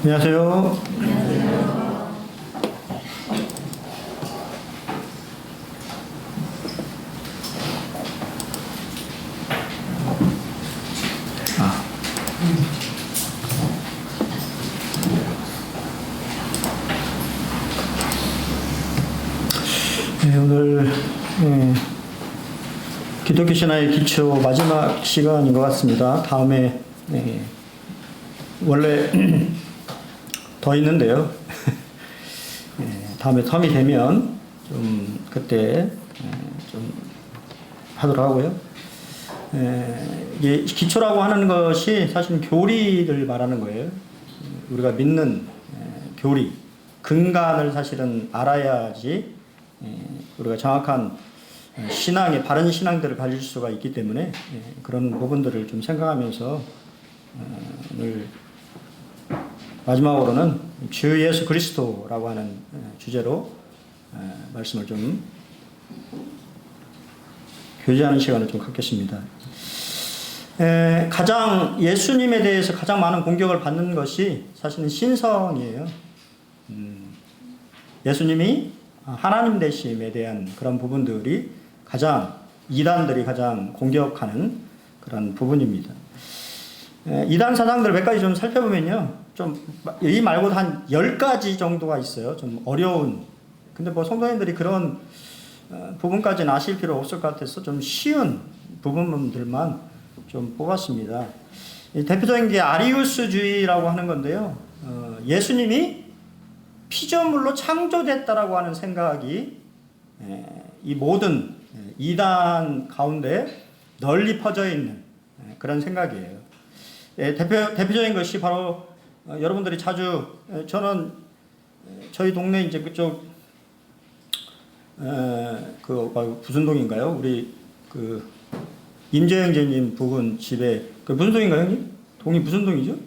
안녕하세요. 오늘 기독교 신화의 기초 마지막 시간인 것 같습니다. 다음에 원래 더 있는데요. 다음에 텀이 되면 좀 그때 좀 하도록 하고요. 이게 기초라고 하는 것이 사실 교리를 말하는 거예요. 우리가 믿는 교리, 근간을 사실은 알아야지 우리가 정확한 신앙의 바른 신앙들을 가질 수가 있기 때문에 그런 부분들을 좀 생각하면서 오늘 마지막으로는 주 예수 그리스도라고 하는 주제로 말씀을 좀 교제하는 시간을 좀 갖겠습니다. 가장 예수님에 대해서 가장 많은 공격을 받는 것이 사실은 신성이에요. 예수님이 하나님 되심에 대한 그런 부분들이 이단들이 가장 공격하는 그런 부분입니다. 이단 사상들 몇 가지 좀 살펴보면요. 이 말고도 한 10가지 정도가 있어요. 좀 어려운. 근데 성도님들이 그런 부분까지는 아실 필요 없을 것 같아서 좀 쉬운 부분들만 좀 뽑았습니다. 대표적인 게 아리우스주의라고 하는 건데요. 예수님이 피조물로 창조됐다라고 하는 생각이 이 모든 이단 가운데 널리 퍼져 있는 그런 생각이에요. 대표적인 것이 바로 여러분들이 자주 저는 저희 동네 이제 그쪽 무슨 동인가요? 우리 임재영제님 부근 집에 무슨 동인가요, 형님? 동이 무슨 동이죠?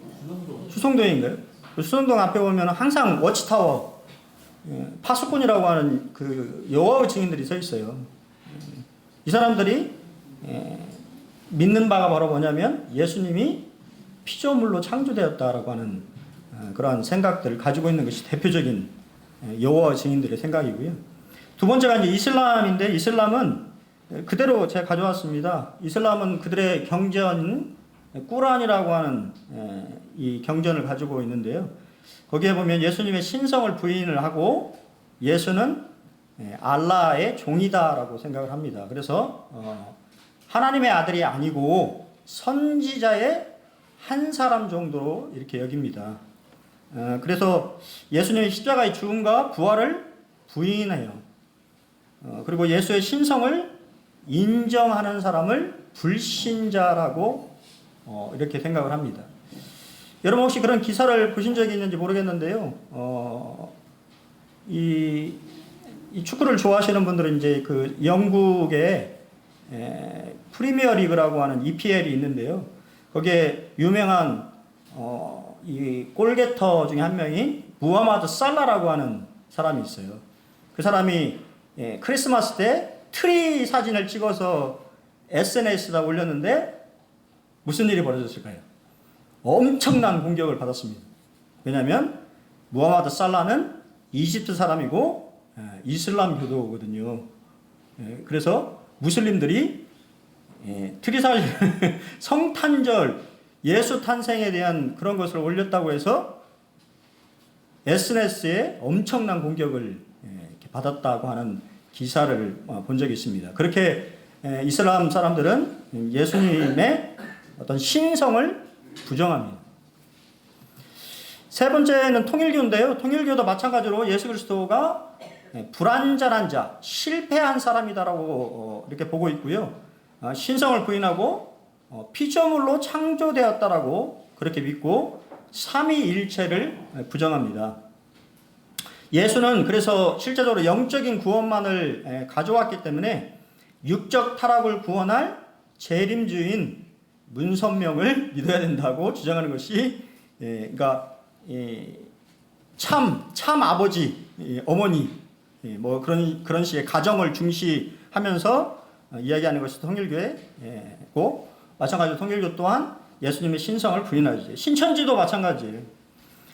수성동인가요? 수성동 앞에 보면 항상 워치타워 파수꾼이라고 하는 여호와의 증인들이 서 있어요. 이 사람들이 믿는 바가 바로 뭐냐면 예수님이 피조물로 창조되었다라고 하는 그러한 생각들을 가지고 있는 것이 대표적인 여호와의 증인들의 생각이고요. 두 번째가 이제 이슬람인데, 이슬람은 그대로 제가 가져왔습니다. 이슬람은 그들의 경전 꾸란이라고 하는 이 경전을 가지고 있는데요. 거기에 보면 예수님의 신성을 부인을 하고 예수는 알라의 종이다라고 생각을 합니다. 그래서 하나님의 아들이 아니고 선지자의 한 사람 정도로 이렇게 여깁니다. 그래서 예수님의 십자가의 죽음과 부활을 부인해요. 그리고 예수의 신성을 인정하는 사람을 불신자라고 이렇게 생각을 합니다. 여러분 혹시 그런 기사를 보신 적이 있는지 모르겠는데요. 이 축구를 좋아하시는 분들은 이제 영국의 프리미어 리그라고 하는 EPL이 있는데요. 거기에 유명한 이 골게터 중에 한 명이 무하마드 살라라고 하는 사람이 있어요. 그 사람이 크리스마스 때 트리 사진을 찍어서 SNS에다 올렸는데 무슨 일이 벌어졌을까요? 엄청난 공격을 받았습니다. 왜냐하면 무하마드 살라는 이집트 사람이고 이슬람 교도거든요. 그래서 무슬림들이 트리살 성탄절 예수 탄생에 대한 그런 것을 올렸다고 해서 SNS에 엄청난 공격을 받았다고 하는 기사를 본 적이 있습니다. 그렇게 이슬람 사람들은 예수님의 어떤 신성을 부정합니다. 세 번째는 통일교인데요. 통일교도 마찬가지로 예수 그리스도가 불완전한 자, 실패한 사람이다라고 이렇게 보고 있고요. 신성을 부인하고 피조물로 창조되었다라고 그렇게 믿고 삼위일체를 부정합니다. 예수는 그래서 실제적으로 영적인 구원만을 가져왔기 때문에 육적 타락을 구원할 재림주인 문선명을 믿어야 된다고 주장하는 것이 그러니까 참 아버지, 어머니 그런 식의 가정을 중시하면서 이야기하는 것이 통일교회고 마찬가지로 통일교 또한 예수님의 신성을 부인하지. 신천지도 마찬가지예요.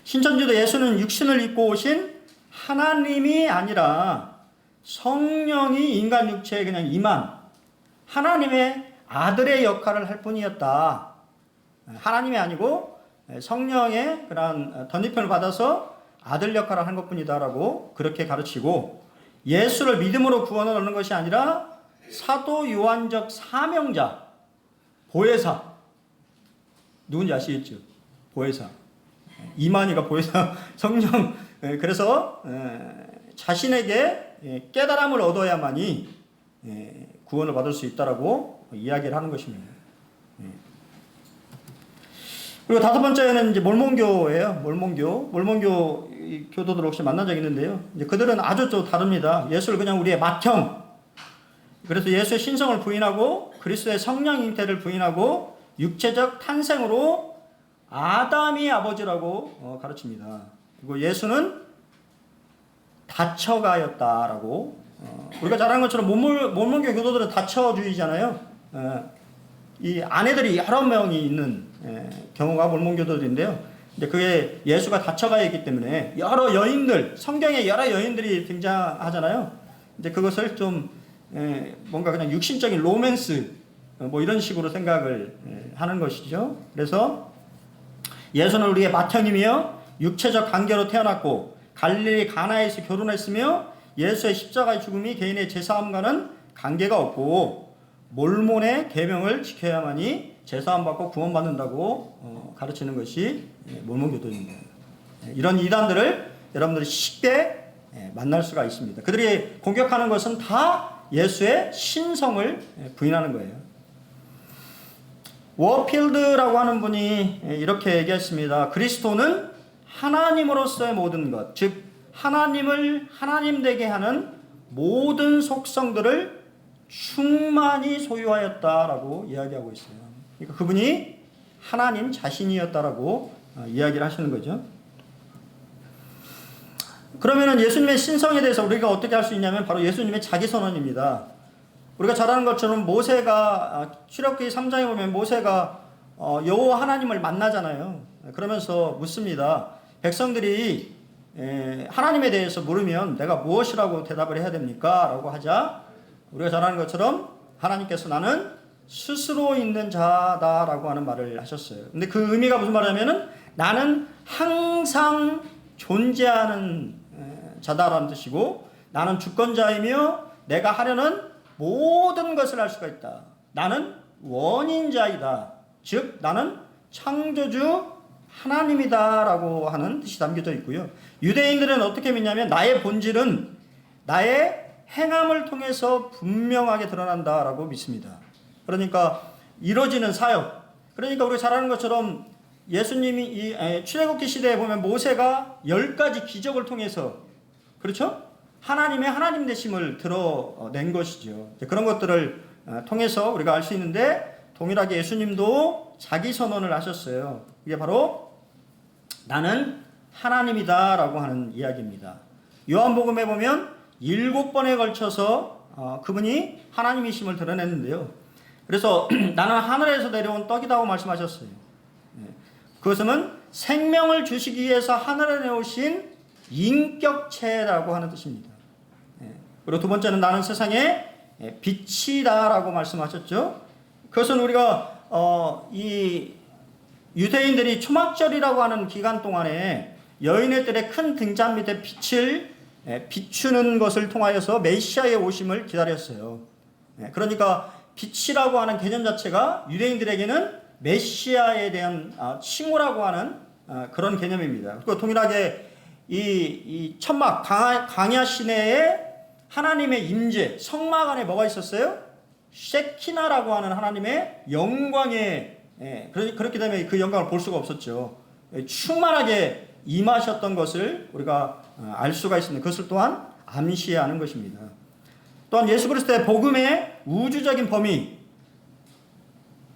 신천지도 예수는 육신을 입고 오신 하나님이 아니라 성령이 인간 육체에 그냥 임한 하나님의 아들의 역할을 할 뿐이었다. 하나님이 아니고 성령의 그런 덧입편을 받아서 아들 역할을 한 것뿐이다라고 그렇게 가르치고, 예수를 믿음으로 구원을 얻는 것이 아니라 사도 요한적 사명자, 보혜사, 누군지 아시겠죠? 보혜사. 이만희가 보혜사, 성령. 그래서 자신에게 깨달음을 얻어야만이 구원을 받을 수 있다라고 이야기를 하는 것입니다. 그리고 다섯 번째는 이제 몰몬교예요. 몰몬교 교도들 혹시 만난 적 있는데요. 이제 그들은 아주 좀 다릅니다. 예수를 그냥 우리의 맏형. 그래서 예수의 신성을 부인하고 그리스도의 성령 잉태를 부인하고 육체적 탄생으로 아담이 아버지라고 가르칩니다. 그리고 예수는 다처가였다라고. 우리가 잘 아는 것처럼 몰몬교 교도들은 다처주의잖아요. 이 아내들이 여러 명이 있는 경우가 몰몬교도들인데요. 이제 그게 예수가 다처가였기 때문에 여러 여인들, 성경에 여러 여인들이 등장하잖아요. 이제 그것을 좀 뭔가 그냥 육신적인 로맨스 뭐 이런 식으로 생각을 하는 것이죠. 그래서 예수는 우리의 맏형이며 육체적 관계로 태어났고 갈릴리 가나에서 결혼했으며 예수의 십자가의 죽음이 개인의 제사함과는 관계가 없고 몰몬의 계명을 지켜야만이 제사함 받고 구원받는다고 가르치는 것이 몰몬교도입니다. 이런 이단들을 여러분들이 쉽게 만날 수가 있습니다. 그들이 공격하는 것은 다 예수의 신성을 부인하는 거예요. 워필드라고 하는 분이 이렇게 얘기했습니다. 그리스도는 하나님으로서의 모든 것, 즉 하나님을 하나님 되게 하는 모든 속성들을 충만히 소유하였다라고 이야기하고 있어요. 그러니까 그분이 하나님 자신이었다라고 이야기를 하시는 거죠. 그러면은 예수님의 신성에 대해서 우리가 어떻게 할 수 있냐면 바로 예수님의 자기선언입니다. 우리가 잘 아는 것처럼 모세가 출애굽기 3장에 보면 모세가 여호와 하나님을 만나잖아요. 그러면서 묻습니다. 백성들이 하나님에 대해서 물으면 내가 무엇이라고 대답을 해야 됩니까? 라고 하자 우리가 잘 아는 것처럼 하나님께서 나는 스스로 있는 자다라고 하는 말을 하셨어요. 근데 그 의미가 무슨 말이냐면은 나는 항상 존재하는 자다라는 뜻이고, 나는 주권자이며 내가 하려는 모든 것을 할 수가 있다. 나는 원인자이다. 즉 나는 창조주 하나님이다 라고 하는 뜻이 담겨져 있고요. 유대인들은 어떻게 믿냐면 나의 본질은 나의 행함을 통해서 분명하게 드러난다 라고 믿습니다. 그러니까 이루어지는 사역, 그러니까 우리가 잘 아는 것처럼 예수님이 이 출애굽기 시대에 보면 모세가 10가지 기적을 통해서, 그렇죠? 하나님의 하나님 되심을 드러낸 것이죠. 그런 것들을 통해서 우리가 알 수 있는데, 동일하게 예수님도 자기 선언을 하셨어요. 이게 바로 나는 하나님이다 라고 하는 이야기입니다. 요한복음에 보면 7번에 걸쳐서 그분이 하나님이심을 드러냈는데요. 그래서 나는 하늘에서 내려온 떡이다고 말씀하셨어요. 그것은 생명을 주시기 위해서 하늘에 내오신 인격체라고 하는 뜻입니다. 그리고 두 번째는 나는 세상의 빛이다라고 말씀하셨죠. 그것은 우리가 이 유대인들이 초막절이라고 하는 기간 동안에 여인의 큰 등잔 밑에 빛을 비추는 것을 통하여서 메시아의 오심을 기다렸어요. 그러니까 빛이라고 하는 개념 자체가 유대인들에게는 메시아에 대한 칭호라고 하는 그런 개념입니다. 그리고 동일하게 이 천막 광야 시내에 하나님의 임재, 성막 안에 뭐가 있었어요? 셰키나라고 하는 하나님의 영광에, 그렇기 때문에 그 영광을 볼 수가 없었죠. 충만하게 임하셨던 것을 우리가 알 수가 있습니다. 그것을 또한 암시하는 것입니다. 또한 예수 그리스도의 복음의 우주적인 범위,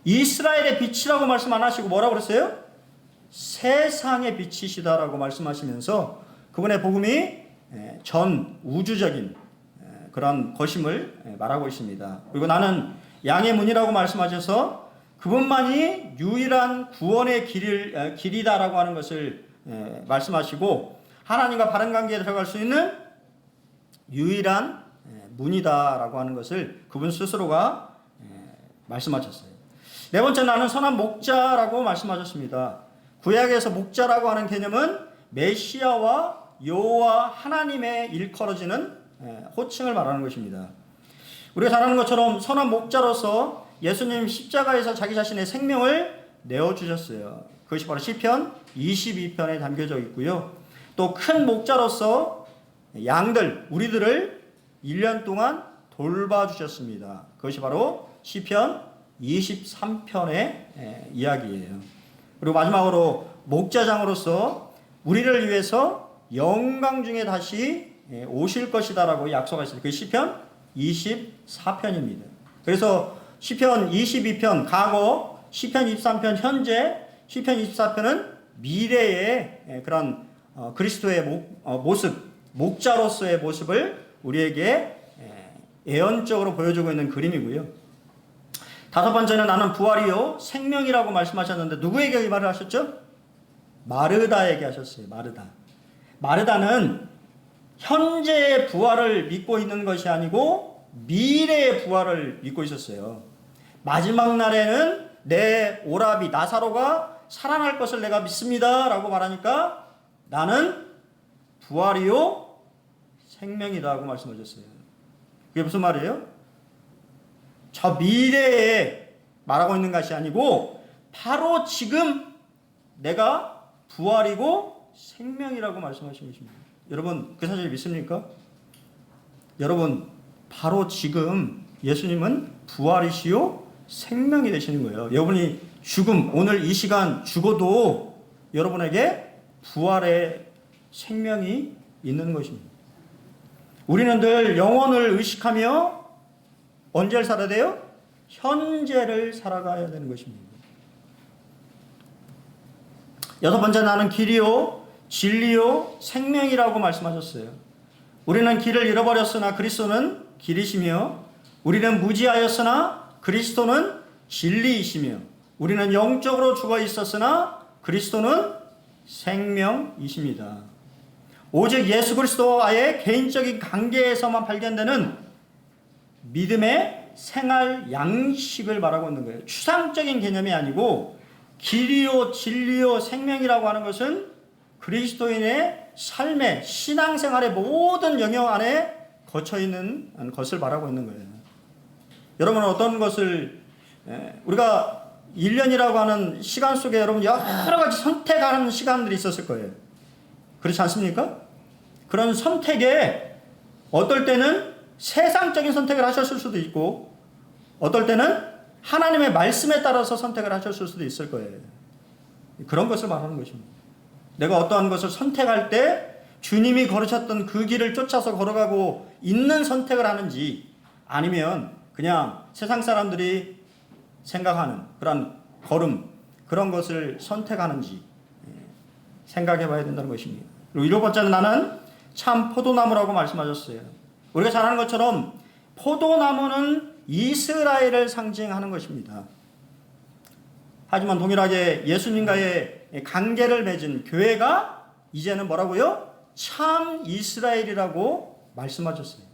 이스라엘의 빛이라고 말씀 안 하시고 뭐라고 그랬어요? 세상의 빛이시다라고 말씀하시면서 그분의 복음이 전 우주적인 그런 것임을 말하고 있습니다. 그리고 나는 양의 문이라고 말씀하셔서 그분만이 유일한 구원의 길이다라고 하는 것을 말씀하시고 하나님과 바른 관계에 들어갈 수 있는 유일한 문이다라고 하는 것을 그분 스스로가 말씀하셨어요. 네 번째, 나는 선한 목자라고 말씀하셨습니다. 구약에서 목자라고 하는 개념은 메시아와 여호와 하나님의 일컬어지는 호칭을 말하는 것입니다. 우리가 잘 아는 것처럼 선한 목자로서 예수님 십자가에서 자기 자신의 생명을 내어주셨어요. 그것이 바로 시편 22편에 담겨져 있고요. 또 큰 목자로서 양들, 우리들을 1년 동안 돌봐주셨습니다. 그것이 바로 시편 23편의 이야기예요. 그리고 마지막으로 목자장으로서 우리를 위해서 영광 중에 다시 오실 것이다라고 약속하셨어요. 그 시편 24편입니다. 그래서 시편 22편 과거, 시편 23편 현재, 시편 24편은 미래의 그런 그리스도의 모습, 목자로서의 모습을 우리에게 예언적으로 보여주고 있는 그림이고요. 다섯 번째는 나는 부활이요 생명이라고 말씀하셨는데 누구에게 이 말을 하셨죠? 마르다에게 하셨어요. 마르다는 현재의 부활을 믿고 있는 것이 아니고 미래의 부활을 믿고 있었어요. 마지막 날에는 내 오라비 나사로가 살아날 것을 내가 믿습니다 라고 말하니까 나는 부활이요 생명이다 하고 말씀하셨어요. 그게 무슨 말이에요? 저 미래에 말하고 있는 것이 아니고 바로 지금 내가 부활이고 생명이라고 말씀하신 것입니다. 여러분 그 사실 믿습니까? 여러분 바로 지금 예수님은 부활이시요 생명이 되시는 거예요. 여러분이 오늘 이 시간 죽어도 여러분에게 부활의 생명이 있는 것입니다. 우리는 늘 영혼을 의식하며 언제를 살아야 돼요? 현재를 살아가야 되는 것입니다. 여섯 번째, 나는 길이요 진리요 생명이라고 말씀하셨어요. 우리는 길을 잃어버렸으나 그리스도는 길이시며 우리는 무지하였으나 그리스도는 진리이시며 우리는 영적으로 죽어 있었으나 그리스도는 생명이십니다. 오직 예수 그리스도와의 개인적인 관계에서만 발견되는 믿음의 생활 양식을 말하고 있는 거예요. 추상적인 개념이 아니고 길이요 진리요 생명이라고 하는 것은 그리스도인의 삶의 신앙생활의 모든 영역 안에 거쳐 있는 것을 말하고 있는 거예요. 여러분은 어떤 것을 우리가 1년이라고 하는 시간 속에 여러분 여러 가지 선택하는 시간들이 있었을 거예요. 그렇지 않습니까? 그런 선택에 어떨 때는 세상적인 선택을 하셨을 수도 있고 어떨 때는 하나님의 말씀에 따라서 선택을 하셨을 수도 있을 거예요. 그런 것을 말하는 것입니다. 내가 어떠한 것을 선택할 때 주님이 걸으셨던 그 길을 쫓아서 걸어가고 있는 선택을 하는지 아니면 그냥 세상 사람들이 생각하는 그런 걸음 그런 것을 선택하는지 생각해 봐야 된다는 것입니다. 그리고 일곱 번째는 나는 참 포도나무라고 말씀하셨어요. 우리가 잘 아는 것처럼 포도나무는 이스라엘을 상징하는 것입니다. 하지만 동일하게 예수님과의 관계를 맺은 교회가 이제는 뭐라고요? 참 이스라엘이라고 말씀하셨어요.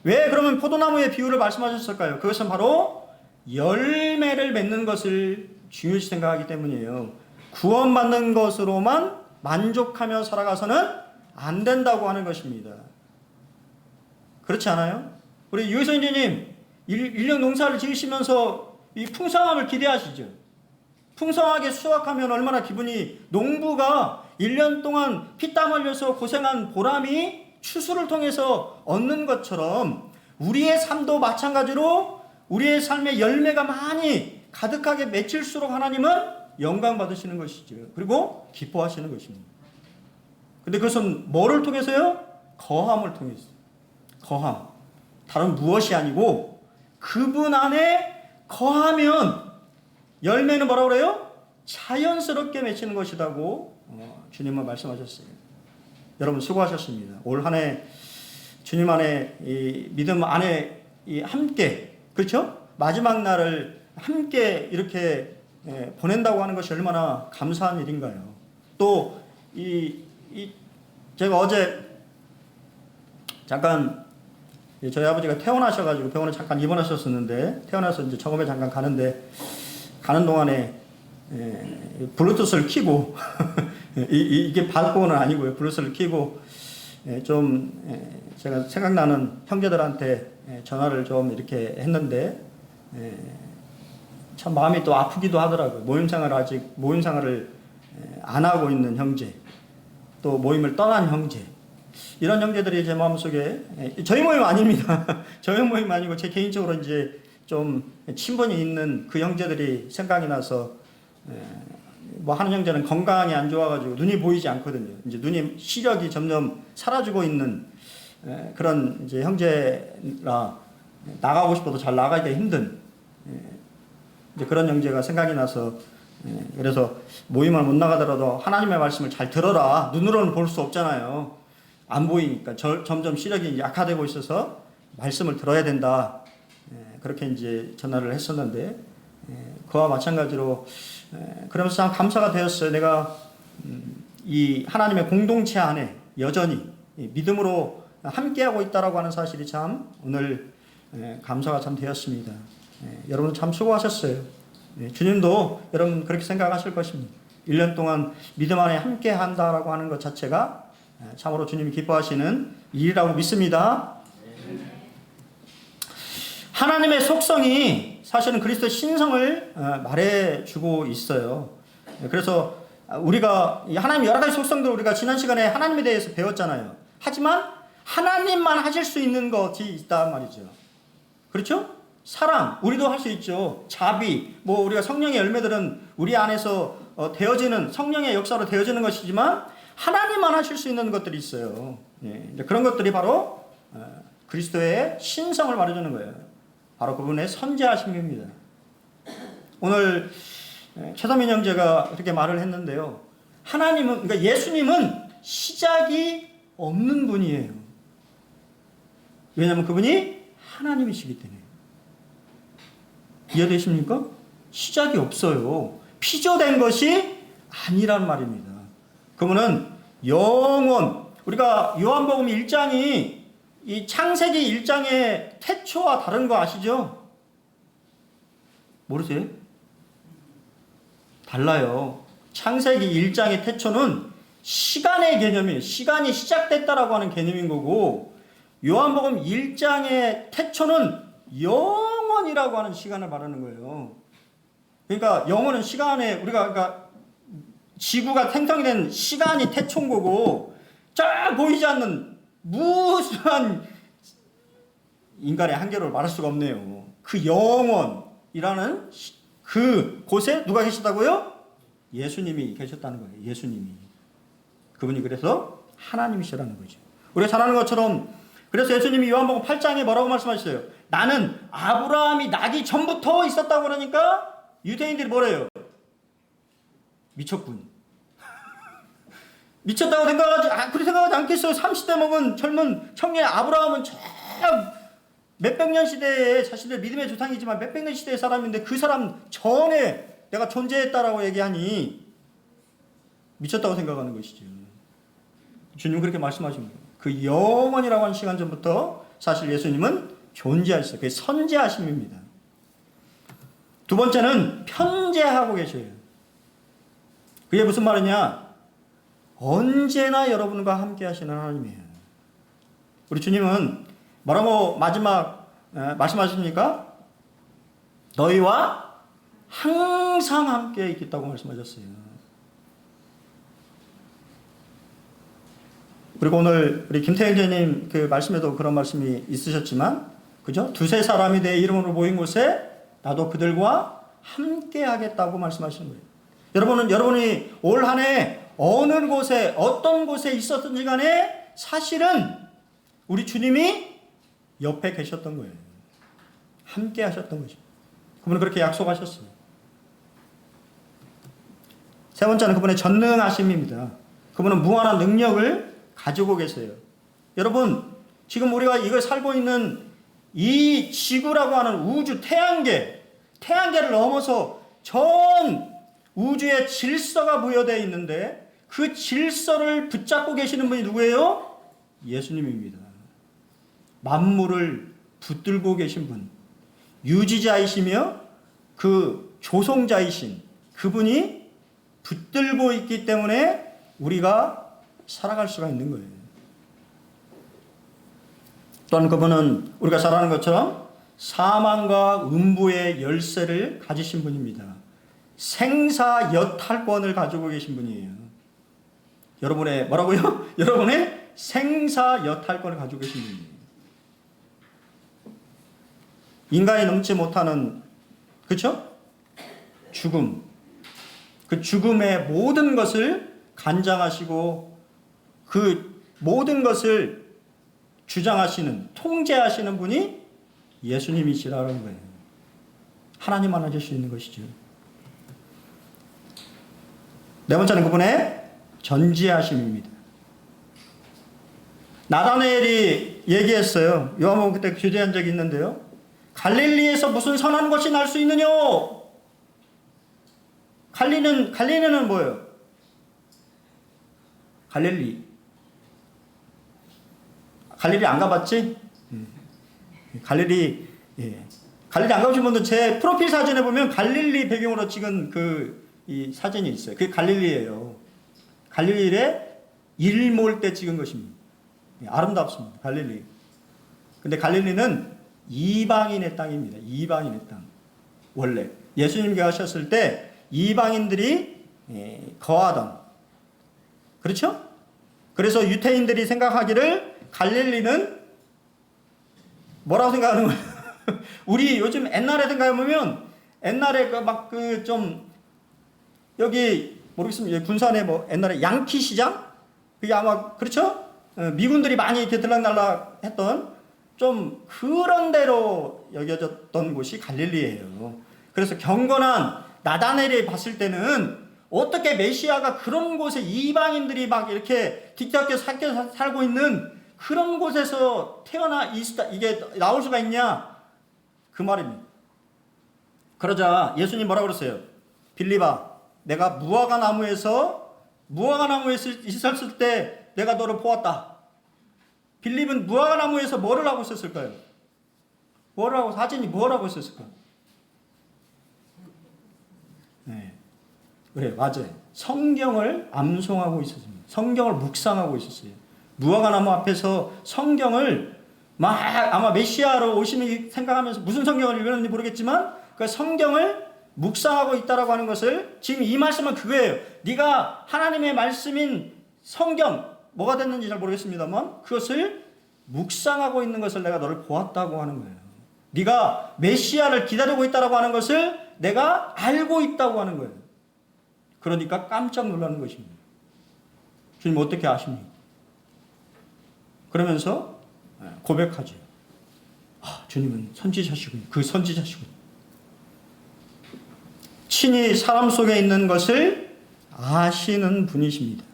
왜 그러면 포도나무의 비유를 말씀하셨을까요? 그것은 바로 열매를 맺는 것을 중요시 생각하기 때문이에요. 구원받는 것으로만 만족하며 살아가서는 안 된다고 하는 것입니다. 그렇지 않아요? 우리 유선재님 1년 농사를 지으시면서 이 풍성함을 기대하시죠. 풍성하게 수확하면 얼마나 기분이 농부가 1년 동안 피땀 흘려서 고생한 보람이 추수를 통해서 얻는 것처럼 우리의 삶도 마찬가지로 우리의 삶의 열매가 많이 가득하게 맺힐수록 하나님은 영광 받으시는 것이죠. 그리고 기뻐하시는 것입니다. 근데 그것은 뭐를 통해서요? 거함을 통해서. 거함. 다른 무엇이 아니고 그분 안에 거하면 열매는 뭐라고 그래요? 자연스럽게 맺히는 것이라고 주님은 말씀하셨어요. 여러분 수고하셨습니다. 올 한 해 주님 안에 이 믿음 안에 이 함께 그렇죠? 마지막 날을 함께 이렇게 보낸다고 하는 것이 얼마나 감사한 일인가요? 또 제가 어제 잠깐 저희 아버지가 퇴원하셔가지고 병원에 잠깐 입원하셨었는데, 퇴원해서 이제 저금에 잠깐 가는 동안에 블루투스를 켜고 이게 받고는 아니고요. 블루투스를 켜고 제가 생각나는 형제들한테 전화를 좀 이렇게 했는데, 참 마음이 또 아프기도 하더라고요. 모임생활을 안 하고 있는 형제, 또 모임을 떠난 형제, 이런 형제들이 제 마음속에, 저희 모임 아닙니다. 저희 모임 아니고 제 개인적으로 이제 좀 친분이 있는 그 형제들이 생각이 나서, 뭐 하는 형제는 건강이 안 좋아가지고 눈이 보이지 않거든요. 이제 눈이 시력이 점점 사라지고 있는 그런 이제 형제라 나가고 싶어도 잘 나가기가 힘든 이제 그런 형제가 생각이 나서, 그래서 모임을 못 나가더라도 하나님의 말씀을 잘 들어라. 눈으로는 볼 수 없잖아요. 안 보이니까 점점 시력이 약화되고 있어서 말씀을 들어야 된다. 그렇게 이제 전화를 했었는데, 그와 마찬가지로 그러면서 참 감사가 되었어요. 내가 이 하나님의 공동체 안에 여전히 믿음으로 함께하고 있다라고 하는 사실이 참 오늘 감사가 참 되었습니다. 여러분 참 수고하셨어요. 주님도 여러분 그렇게 생각하실 것입니다. 1년 동안 믿음 안에 함께 한다라고 하는 것 자체가 참으로 주님이 기뻐하시는 일이라고 믿습니다. 하나님의 속성이 사실은 그리스도의 신성을 말해주고 있어요. 그래서 우리가 하나님 여러 가지 속성들 우리가 지난 시간에 하나님에 대해서 배웠잖아요. 하지만 하나님만 하실 수 있는 것이 있단 말이죠. 그렇죠? 사랑, 우리도 할 수 있죠. 자비, 뭐 우리가 성령의 열매들은 우리 안에서 되어지는 성령의 역사로 되어지는 것이지만 하나님만 하실 수 있는 것들이 있어요. 그런 것들이 바로 그리스도의 신성을 말해주는 거예요. 바로 그분의 선지하심입니다. 오늘 최서민 형제가 그렇게 말을 했는데요. 그러니까 예수님은 시작이 없는 분이에요. 왜냐하면 그분이 하나님이시기 때문에. 이해되십니까? 시작이 없어요. 피조된 것이 아니란 말입니다. 그분은 영원, 우리가 요한복음 1장이 이 창세기 1장의 태초와 다른 거 아시죠? 모르세요? 달라요. 창세기 1장의 태초는 시간의 개념이에요. 시간이 시작됐다라고 하는 개념인 거고, 요한복음 1장의 태초는 영원이라고 하는 시간을 말하는 거예요. 그러니까 영원은 시간에 그러니까 지구가 생성이 된 시간이 태초인 거고, 쫙 보이지 않는 무수한 인간의 한계를 말할 수가 없네요. 그 영원이라는 그 곳에 누가 계시다고요? 예수님이 계셨다는 거예요. 예수님이. 그분이 그래서 하나님이시라는 거죠. 우리가 잘 아는 것처럼, 그래서 예수님이 요한복음 8장에 뭐라고 말씀하셨어요? 나는 아브라함이 나기 전부터 있었다고 그러니까 유대인들이 뭐래요? 미쳤군. 미쳤다고 그렇게 생각하지 않겠어요? 30대 먹은 젊은 청년 아브라함은 참 몇백 년 시대에 자신들 믿음의 조상이지만 몇백 년 시대의 사람인데 그 사람 전에 내가 존재했다라고 얘기하니 미쳤다고 생각하는 것이죠. 주님 그렇게 말씀하십니다. 그 영원이라고 하는 시간 전부터 사실 예수님은 존재하셨어요. 그게 선재하심입니다. 두 번째는 편재하고 계셔요. 그게 무슨 말이냐? 언제나 여러분과 함께 하시는 하나님이에요. 우리 주님은 뭐라고 마지막 말씀하십니까? 너희와 항상 함께 있겠다고 말씀하셨어요. 그리고 오늘 우리 김태일 제님 그 말씀에도 그런 말씀이 있으셨지만, 그죠? 두세 사람이 내 이름으로 모인 곳에 나도 그들과 함께 하겠다고 말씀하시는 거예요. 여러분이 올 한 해 어느 곳에 어떤 곳에 있었든지 간에 사실은 우리 주님이 옆에 계셨던 거예요. 함께 하셨던 거죠. 그분은 그렇게 약속하셨어요. 세 번째는 그분의 전능하심입니다. 그분은 무한한 능력을 가지고 계세요. 여러분, 지금 우리가 이걸 살고 있는 이 지구라고 하는 우주 태양계를 넘어서 전 우주의 질서가 부여되어 있는데 그 질서를 붙잡고 계시는 분이 누구예요? 예수님입니다. 만물을 붙들고 계신 분, 유지자이시며 그 조성자이신 그분이 붙들고 있기 때문에 우리가 살아갈 수가 있는 거예요. 또한 그분은 우리가 잘 아는 것처럼 사망과 음부의 열쇠를 가지신 분입니다. 생사여탈권을 가지고 계신 분이에요. 여러분의 뭐라고요? 여러분의 생사여탈권을 가지고 계신 분이에요. 인간이 넘지 못하는, 그렇죠? 죽음. 그 죽음의 모든 것을 관장하시고 그 모든 것을 주장하시는, 통제하시는 분이 예수님이시라는 거예요. 하나님만 하실 수 있는 것이죠. 네 번째는 그분의 전지하심입니다. 나다나엘이 얘기했어요. 요한복음 그때 교제한 적이 있는데요. 갈릴리에서 무슨 선한 것이 날 수 있느냐? 갈릴리는 뭐예요? 갈릴리 안 가봤지? 갈릴리 안 가보신 분들 제 프로필 사진에 보면 갈릴리 배경으로 찍은 이 사진이 있어요. 그게 갈릴리예요. 갈릴리에 일 모을 때 찍은 것입니다. 아름답습니다. 갈릴리. 근데 갈릴리는 이방인의 땅입니다. 이방인의 땅. 원래 예수님께 가셨을 때 이방인들이 거하던, 그렇죠? 그래서 유태인들이 생각하기를 갈릴리는 뭐라고 생각하는 거예요? 우리 요즘 옛날에 생각해보면 옛날에 여기 모르겠습니다. 군산에 옛날에 양키 시장? 그게 아마 그렇죠? 미군들이 많이 이렇게 들락날락 했던 좀 그런 데로 여겨졌던 곳이 갈릴리예요. 그래서 경건한 나다나엘이 봤을 때는 어떻게 메시아가 그런 곳에 이방인들이 막 이렇게 뒤섞여 살고 있는 그런 곳에서 이게 나올 수가 있냐? 그 말입니다. 그러자 예수님 뭐라고 그랬어요? 빌립아, 내가 무화과 나무에 있었을 때 내가 너를 보았다. 빌립은 무화과 나무에서 뭐를 하고 있었을까요? 사진이 뭘 하고 있었을까요? 네. 그래, 맞아요. 성경을 암송하고 있었습니다. 성경을 묵상하고 있었어요. 무화과 나무 앞에서 성경을 아마 메시아로 오시는 생각하면서 무슨 성경을 읽었는지 모르겠지만 그 성경을 묵상하고 있다라고 하는 것을 지금 이 말씀은 그거예요. 네가 하나님의 말씀인 성경 뭐가 됐는지 잘 모르겠습니다만 그것을 묵상하고 있는 것을 내가 너를 보았다고 하는 거예요. 네가 메시아를 기다리고 있다라고 하는 것을 내가 알고 있다고 하는 거예요. 그러니까 깜짝 놀라는 것입니다. 주님 어떻게 아십니까? 그러면서 고백하죠. 주님은 선지자시군요. 그 선지자시군요. 친히 사람 속에 있는 것을 아시는 분이십니다.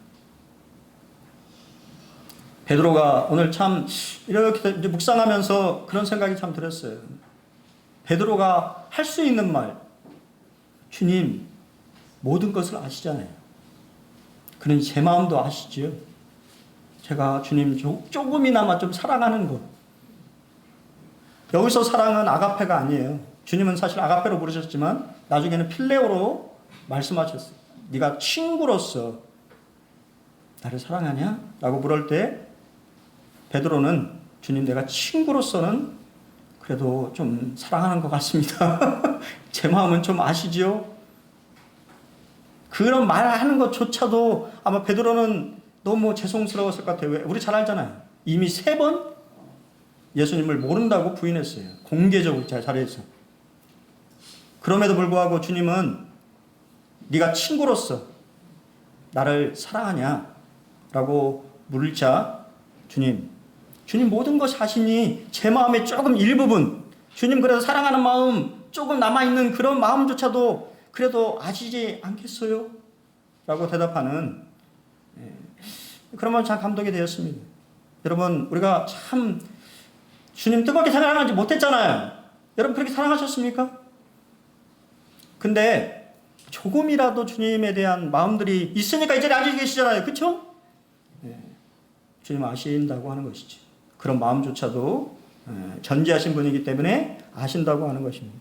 베드로가 오늘 참 이렇게 묵상하면서 그런 생각이 참 들었어요. 베드로가 할 수 있는 말, 주님 모든 것을 아시잖아요. 그러니 제 마음도 아시죠. 제가 주님 조금이나마 좀 사랑하는 것. 여기서 사랑은 아가페가 아니에요. 주님은 사실 아가페로 부르셨지만 나중에는 필레오로 말씀하셨어요. 네가 친구로서 나를 사랑하냐? 라고 물을 때 베드로는 주님 내가 친구로서는 그래도 좀 사랑하는 것 같습니다. 제 마음은 좀 아시죠? 그런 말하는 것조차도 아마 베드로는 너무 죄송스러웠을 것 같아요. 왜? 우리 잘 알잖아요. 이미 3번 예수님을 모른다고 부인했어요. 공개적으로 자리에서. 그럼에도 불구하고 주님은 네가 친구로서 나를 사랑하냐? 라고 물자 주님 모든 것이 아시니 제 마음의 조금 일부분 주님 그래도 사랑하는 마음 조금 남아있는 그런 마음조차도 그래도 아시지 않겠어요? 라고 대답하는 그러면 참 감동이 되었습니다. 여러분 우리가 참 주님 뜨겁게 사랑하지 못했잖아요. 여러분 그렇게 사랑하셨습니까? 근데 조금이라도 주님에 대한 마음들이 있으니까 이 자리에 앉아 계시잖아요. 그렇죠? 주님 아신다고 하는 것이지. 그런 마음조차도 전지하신 분이기 때문에 아신다고 하는 것입니다.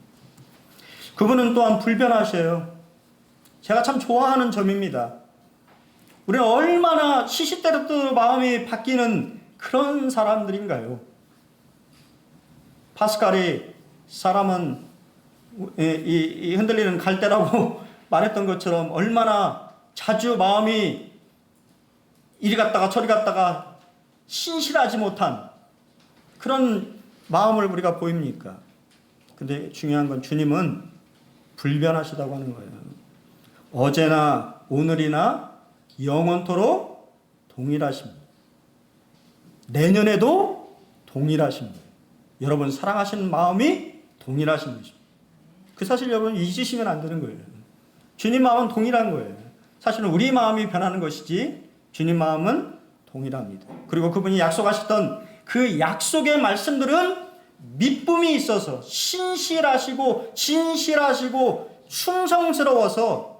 그분은 또한 불변하셔요. 제가 참 좋아하는 점입니다. 우리는 얼마나 시시때때로 마음이 바뀌는 그런 사람들인가요? 파스칼이 사람은 이 흔들리는 갈대라고 말했던 것처럼 얼마나 자주 마음이 이리 갔다가 저리 갔다가 신실하지 못한 그런 마음을 우리가 보입니까? 근데 중요한 건 주님은 불변하시다고 하는 거예요. 어제나 오늘이나 영원토록 동일하십니다. 내년에도 동일하십니다. 여러분 사랑하시는 마음이 동일하신 것입니다. 그 사실 여러분 잊으시면 안 되는 거예요. 주님 마음은 동일한 거예요. 사실은 우리 마음이 변하는 것이지 주님 마음은 동일합니다. 그리고 그분이 약속하셨던 그 약속의 말씀들은 믿음이 있어서 신실하시고 진실하시고 충성스러워서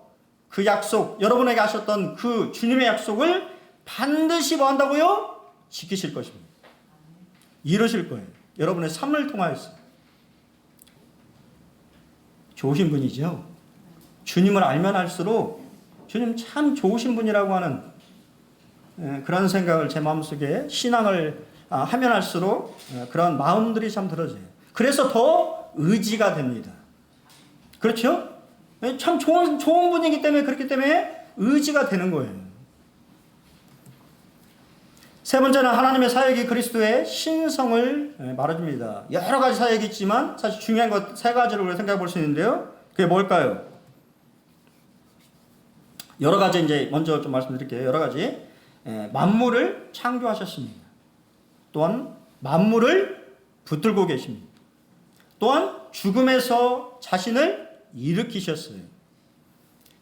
그 약속, 여러분에게 하셨던 그 주님의 약속을 반드시 뭐 한다고요? 지키실 것입니다. 이루실 거예요. 여러분의 삶을 통하여서. 좋으신 분이죠. 주님을 알면 알수록 주님 참 좋으신 분이라고 하는 그런 생각을 제 마음속에 신앙을 하면 할수록 그런 마음들이 참 들어져요. 그래서 더 의지가 됩니다. 그렇죠? 참 좋은 분이기 때문에 그렇기 때문에 의지가 되는 거예요. 세 번째는 하나님의 사역이 그리스도의 신성을 말해줍니다. 여러 가지 사역이 있지만 사실 중요한 것 세 가지를 우리가 생각해 볼 수 있는데요. 그게 뭘까요? 여러 가지 이제 먼저 좀 말씀드릴게요. 여러 가지 만물을 창조하셨습니다. 또한 만물을 붙들고 계십니다. 또한 죽음에서 자신을 일으키셨어요.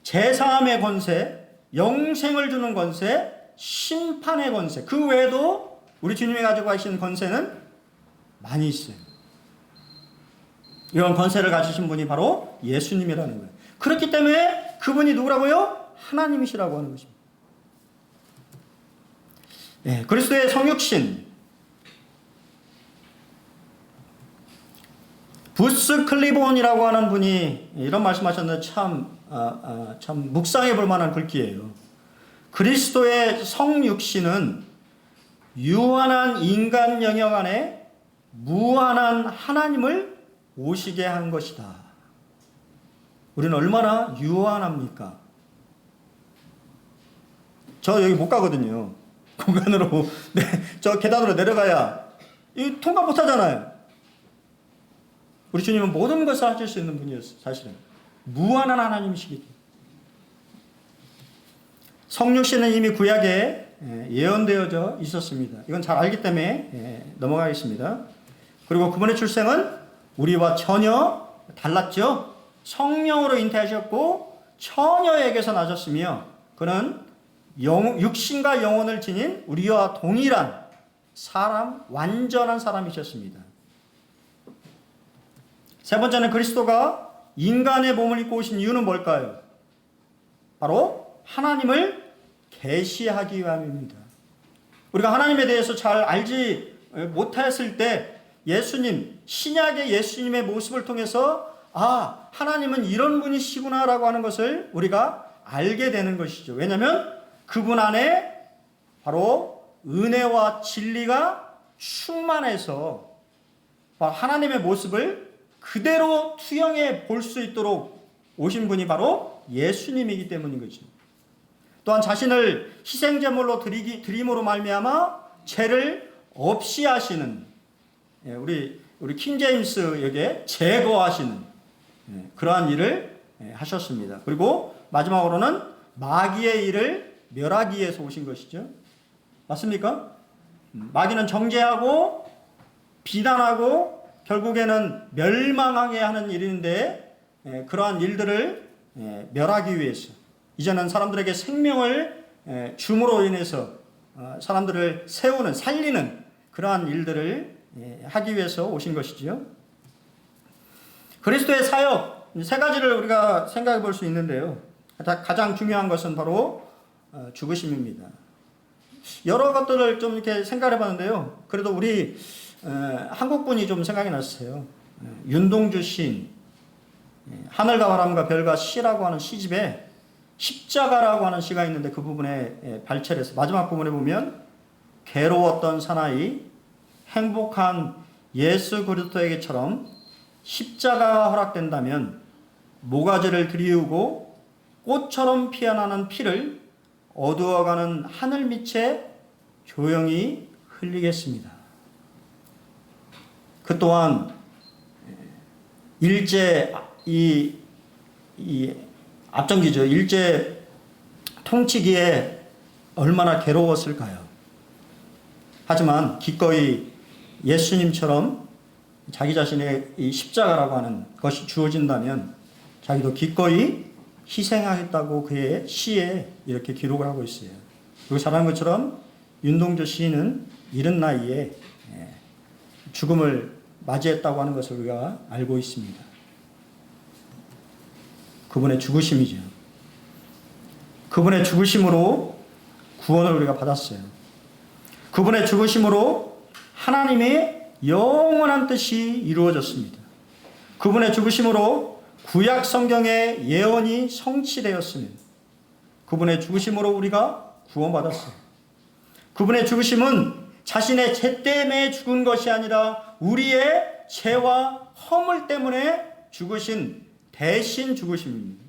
제사함의 권세, 영생을 주는 권세, 심판의 권세, 그 외에도 우리 주님이 가지고 계신 권세는 많이 있어요. 이런 권세를 가지신 분이 바로 예수님이라는 거예요. 그렇기 때문에 그분이 누구라고요? 하나님이시라고 하는 것입니다. 그리스도의 성육신, 부스 클리본이라고 하는 분이 이런 말씀하셨는데 참 묵상해 볼 만한 글귀예요. 그리스도의 성육신은 유한한 인간 영역 안에 무한한 하나님을 오시게 한 것이다. 우리는 얼마나 유한합니까? 저 여기 못 가거든요. 공간으로 저 계단으로 내려가야 이 통과 못 하잖아요. 우리 주님은 모든 것을 하실 수 있는 분이었어요. 사실은 무한한 하나님이시기 때문에. 성육신은 이미 구약에 예언되어져 있었습니다. 이건 잘 알기 때문에 넘어가겠습니다. 그리고 그분의 출생은 우리와 전혀 달랐죠. 성령으로 잉태하셨고 처녀에게서 나셨으며 그는 육신과 영혼을 지닌 우리와 동일한 사람, 완전한 사람이셨습니다. 세 번째는 그리스도가 인간의 몸을 입고 오신 이유는 뭘까요? 바로 하나님을 계시하기 위함입니다. 우리가 하나님에 대해서 잘 알지 못했을 때 예수님, 신약의 예수님의 모습을 통해서 하나님은 이런 분이시구나라고 하는 것을 우리가 알게 되는 것이죠. 왜냐하면 그분 안에 바로 은혜와 진리가 충만해서 하나님의 모습을 그대로 투영해 볼 수 있도록 오신 분이 바로 예수님이기 때문인 거죠. 또한 자신을 희생제물로 드림으로 말미암아 죄를 없이 하시는 우리 킹제임스 여기에 제거하시는 그러한 일을 하셨습니다. 그리고 마지막으로는 마귀의 일을 멸하기 위해서 오신 것이죠. 맞습니까? 마귀는 정죄하고 비난하고 결국에는 멸망하게 하는 일인데 그러한 일들을 멸하기 위해서 이제는 사람들에게 생명을 줌으로 인해서 사람들을 세우는 살리는 그러한 일들을 하기 위해서 오신 것이지요. 그리스도의 사역 세 가지를 우리가 생각해 볼 수 있는데요. 가장 중요한 것은 바로 죽으심입니다. 여러 것들을 좀 이렇게 생각해 봤는데요. 그래도 우리 한국 분이 좀 생각이 났어요. 윤동주 시인, 하늘과 바람과 별과 시라고 하는 시집에 십자가라고 하는 시가 있는데 그 부분에 발췌를 해서 마지막 부분에 보면 괴로웠던 사나이 행복한 예수 그리스도에게처럼 십자가가 허락된다면 모가지를 들이우고 꽃처럼 피어나는 피를 어두워가는 하늘 밑에 조용히 흘리겠습니다. 그 또한 일제 이 앞전기죠. 일제 통치기에 얼마나 괴로웠을까요? 하지만 기꺼이 예수님처럼 자기 자신의 이 십자가라고 하는 것이 주어진다면 자기도 기꺼이 희생하겠다고 그의 시에 이렇게 기록을 하고 있어요. 그리고 잘한 것처럼 윤동주 시인은 이른 나이에 죽음을 맞이했다고 하는 것을 우리가 알고 있습니다. 그분의 죽으심이죠. 그분의 죽으심으로 구원을 우리가 받았어요. 그분의 죽으심으로 하나님의 영원한 뜻이 이루어졌습니다. 그분의 죽으심으로 구약 성경의 예언이 성취되었습니다. 그분의 죽으심으로 우리가 구원받았어요. 그분의 죽으심은 자신의 죄 때문에 죽은 것이 아니라 우리의 죄와 허물 때문에 죽으신 대신 죽으심입니다.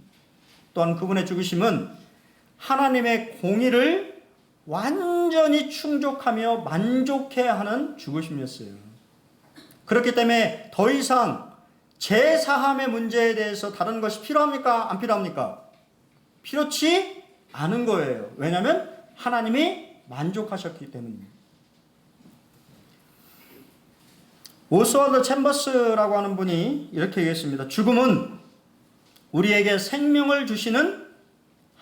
또한 그분의 죽으심은 하나님의 공의를 완전히 충족하며 만족해 하는 죽으심이었어요. 그렇기 때문에 더 이상 죄사함의 문제에 대해서 다른 것이 필요합니까? 안 필요합니까? 필요치 않은 거예요. 왜냐하면 하나님이 만족하셨기 때문입니다. 오스왈드 챔버스라고 하는 분이 이렇게 얘기했습니다. 죽음은 우리에게 생명을 주시는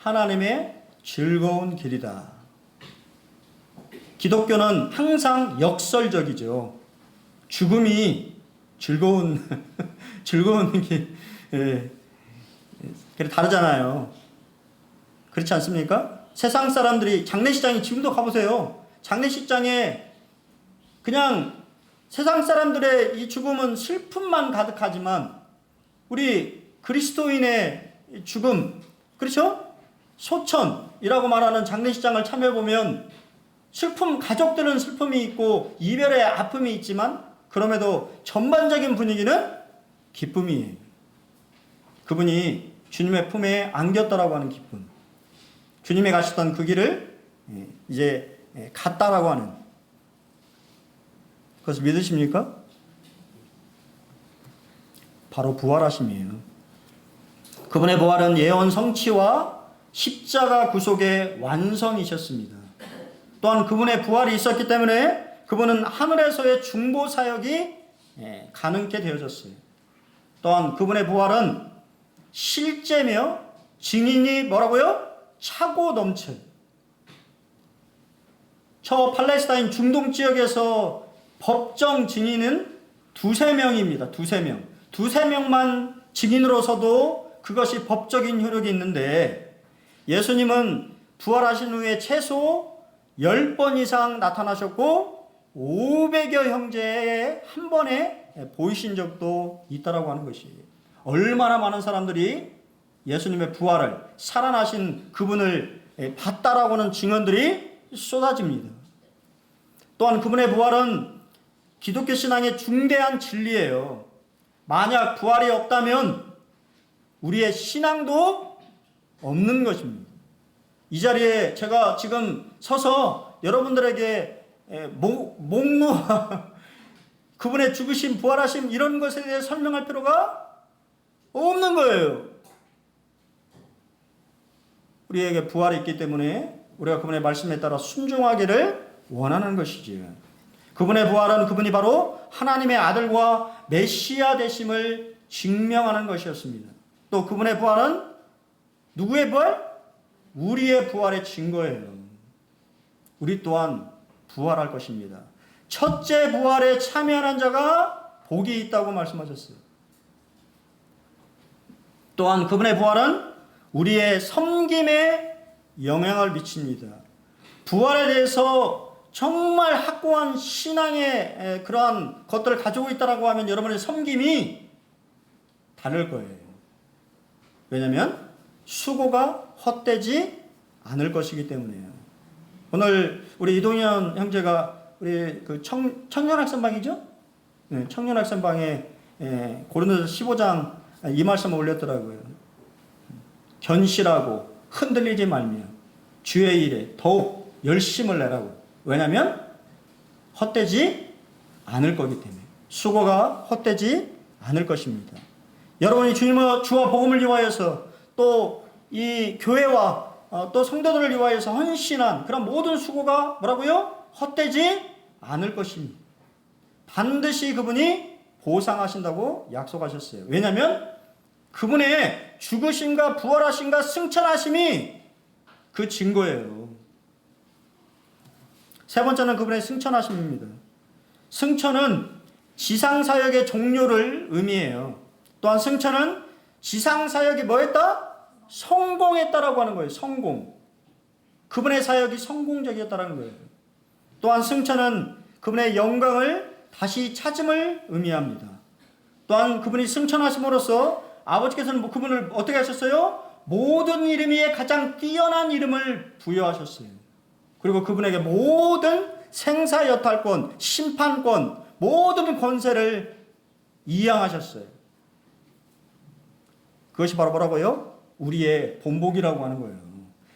하나님의 즐거운 길이다. 기독교는 항상 역설적이죠. 죽음이 즐거운 길, 그래 다르잖아요. 그렇지 않습니까? 세상 사람들이 장례식장에 지금도 가보세요. 장례식장에 그냥 세상 사람들의 이 죽음은 슬픔만 가득하지만 우리 그리스도인의 죽음, 그렇죠? 소천이라고 말하는 장례식장을 참여해보면 가족들은 슬픔이 있고 이별의 아픔이 있지만 그럼에도 전반적인 분위기는 기쁨이에요. 그분이 주님의 품에 안겼다라고 하는 기쁨. 주님이 가셨던 그 길을 이제 갔다라고 하는 그것을 믿으십니까? 바로 부활하심이에요. 그분의 부활은 예언 성취와 십자가 구속의 완성이셨습니다. 또한 그분의 부활이 있었기 때문에 그분은 하늘에서의 중보 사역이 가능케 되어졌어요. 또한 그분의 부활은 실제며 증인이 뭐라고요? 차고 넘쳐요. 저 팔레스타인 중동 지역에서 법정 증인은 두세 명입니다. 두세 명만 증인으로서도 그것이 법적인 효력이 있는데 예수님은 부활하신 후에 최소 10번 이상 나타나셨고 500여 형제에 한 번에 보이신 적도 있다라고 하는 것이에요. 얼마나 많은 사람들이 예수님의 부활을 살아나신 그분을 봤다라고 하는 증언들이 쏟아집니다. 또한 그분의 부활은 기독교 신앙의 중대한 진리예요. 만약 부활이 없다면 우리의 신앙도 없는 것입니다. 이 자리에 제가 지금 서서 여러분들에게 그분의 죽으심, 부활하심 이런 것에 대해 설명할 필요가 없는 거예요. 우리에게 부활이 있기 때문에 우리가 그분의 말씀에 따라 순종하기를 원하는 것이지요. 그분의 부활은 그분이 바로 하나님의 아들과 메시아 되심을 증명하는 것이었습니다. 또 그분의 부활은 누구의 부활? 우리의 부활의 증거예요. 우리 또한 부활할 것입니다. 첫째 부활에 참여하는 자가 복이 있다고 말씀하셨어요. 또한 그분의 부활은 우리의 섬김에 영향을 미칩니다. 부활에 대해서 정말 확고한 신앙의 그러한 것들을 가지고 있다라고 하면 여러분의 섬김이 다를 거예요. 왜냐하면 수고가 헛되지 않을 것이기 때문이에요. 오늘 우리 이동현 형제가 우리 그 청년학생방이죠? 네, 청년학생방에 고린도서 15장 이 말씀을 올렸더라고요. 견실하고 흔들리지 말며 주의 일에 더욱 열심을 내라고. 왜냐하면 헛되지 않을 거기 때문에. 수고가 헛되지 않을 것입니다. 여러분이 주와 복음을 위하여서 또 이 교회와 또 성도들을 위하여서 헌신한 그런 모든 수고가 뭐라고요? 헛되지 않을 것입니다. 반드시 그분이 보상하신다고 약속하셨어요. 왜냐하면 그분의 죽으심과 부활하심과 승천하심이 그 증거예요. 세 번째는 그분의 승천하심입니다. 승천은 지상사역의 종료를 의미해요. 또한 승천은 지상사역이 뭐했다? 성공했다라고 하는 거예요. 성공. 그분의 사역이 성공적이었다라는 거예요. 또한 승천은 그분의 영광을 다시 찾음을 의미합니다. 또한 그분이 승천하심으로써 아버지께서는 그분을 어떻게 하셨어요? 모든 이름 위에 가장 뛰어난 이름을 부여하셨어요. 그리고 그분에게 모든 생사여탈권, 심판권, 모든 권세를 이양하셨어요. 그것이 바로 뭐라고요? 우리의 본복이라고 하는 거예요.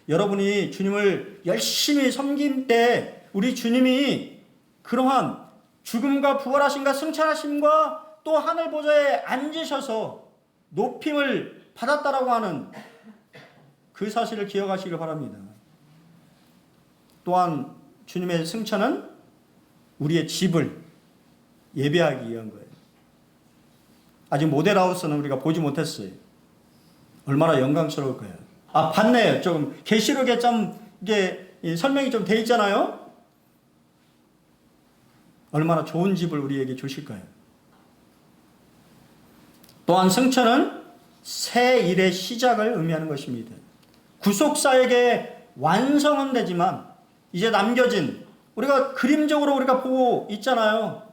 여러분이 주님을 열심히 섬길 때 우리 주님이 그러한 죽음과 부활하심과 승천하심과 또 하늘 보좌에 앉으셔서 높임을 받았다라고 하는 그 사실을 기억하시길 바랍니다. 또한 주님의 승천은 우리의 집을 예배하기 위한 거예요. 아직 모델하우스는 우리가 보지 못했어요. 얼마나 영광스러울 거예요. 봤네요. 조금 계시록에 좀 이게 설명이 좀 돼 있잖아요. 얼마나 좋은 집을 우리에게 주실 거예요. 또한 승천은 새 일의 시작을 의미하는 것입니다. 구속사역의 완성은 되지만 이제 남겨진 우리가 그림적으로 우리가 보고 있잖아요.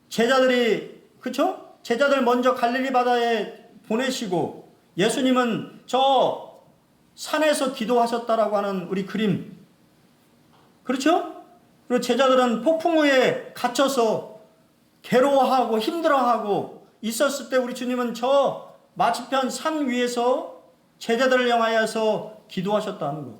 제자들이 그렇죠? 제자들 먼저 갈릴리 바다에 보내시고 예수님은 저 산에서 기도하셨다라고 하는 우리 그림. 그렇죠? 그리고 제자들은 폭풍 후에 갇혀서 괴로워하고 힘들어하고 있었을 때 우리 주님은 저 마치편 산 위에서 제자들을 향하여서 기도하셨다는 것.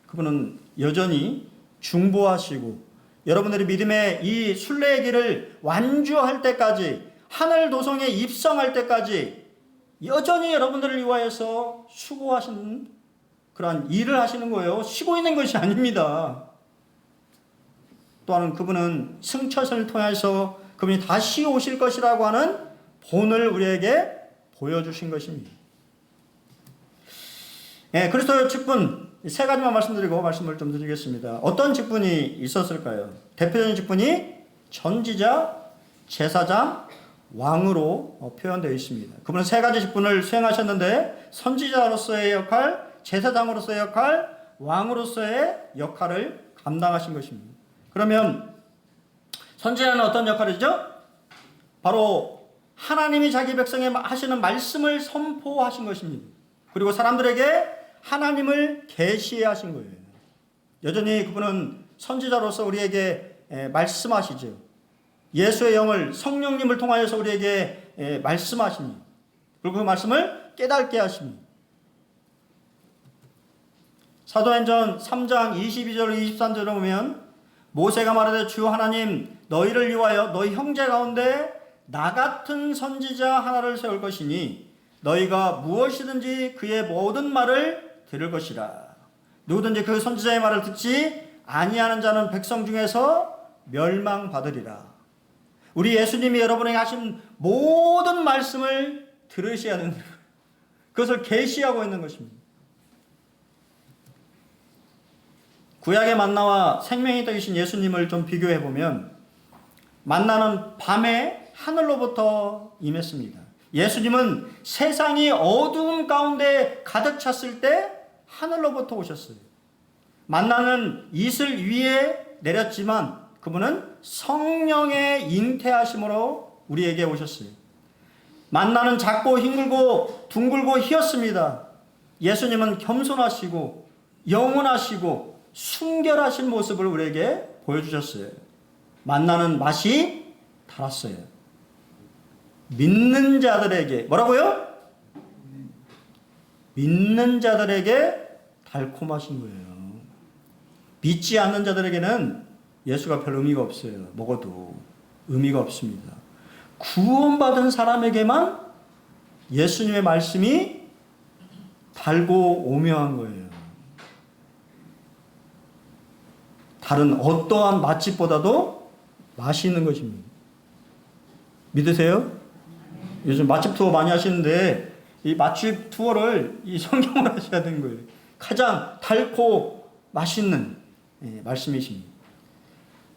그분은 여전히 중보하시고 여러분들이 믿음의 이 순례의 길을 완주할 때까지 하늘 도성에 입성할 때까지 여전히 여러분들을 위하여서 수고하시는 그러한 일을 하시는 거예요. 쉬고 있는 것이 아닙니다. 또한 그분은 승천을 통해서 그분이 다시 오실 것이라고 하는 본을 우리에게 보여주신 것입니다. 그리스도의 직분 세 가지만 말씀드리고 말씀을 좀 드리겠습니다. 어떤 직분이 있었을까요? 대표적인 직분이 전지자, 제사장, 왕으로 표현되어 있습니다. 그분은 세 가지 직분을 수행하셨는데 선지자로서의 역할, 제사장으로서의 역할, 왕으로서의 역할을 감당하신 것입니다. 그러면 선지자는 어떤 역할이죠? 바로 하나님이 자기 백성에 하시는 말씀을 선포하신 것입니다. 그리고 사람들에게 하나님을 계시해 하신 거예요. 여전히 그분은 선지자로서 우리에게 말씀하시죠. 예수의 영을 성령님을 통하여서 우리에게 말씀하십니다. 그리고 그 말씀을 깨닫게 하십니다. 사도행전 3장 22절 23절을 보면 모세가 말하되 주 하나님 너희를 위하여 너희 형제 가운데 나 같은 선지자 하나를 세울 것이니 너희가 무엇이든지 그의 모든 말을 들을 것이라. 누구든지 그 선지자의 말을 듣지 아니하는 자는 백성 중에서 멸망받으리라. 우리 예수님이 여러분에게 하신 모든 말씀을 들으셔야 된다. 그것을 계시하고 있는 것입니다. 구약의 만나와 생명이 되신 예수님을 좀 비교해 보면 만나는 밤에 하늘로부터 임했습니다. 예수님은 세상이 어두움 가운데 가득 찼을 때 하늘로부터 오셨어요. 만나는 이슬 위에 내렸지만 그분은 성령의 잉태하심으로 우리에게 오셨어요. 만나는 작고 흰글고 둥글고 희었습니다. 예수님은 겸손하시고 영원하시고 순결하신 모습을 우리에게 보여주셨어요. 만나는 맛이 달았어요. 믿는 자들에게 뭐라고요? 믿는 자들에게 달콤하신 거예요. 믿지 않는 자들에게는 예수가 별 의미가 없어요. 먹어도 의미가 없습니다. 구원받은 사람에게만 예수님의 말씀이 달고 오묘한 거예요. 다른 어떠한 맛집보다도 맛있는 것입니다. 믿으세요? 요즘 맛집 투어 많이 하시는데 이 맛집 투어를 이 성경으로 하셔야 되는 거예요. 가장 달고 맛있는 말씀이십니다.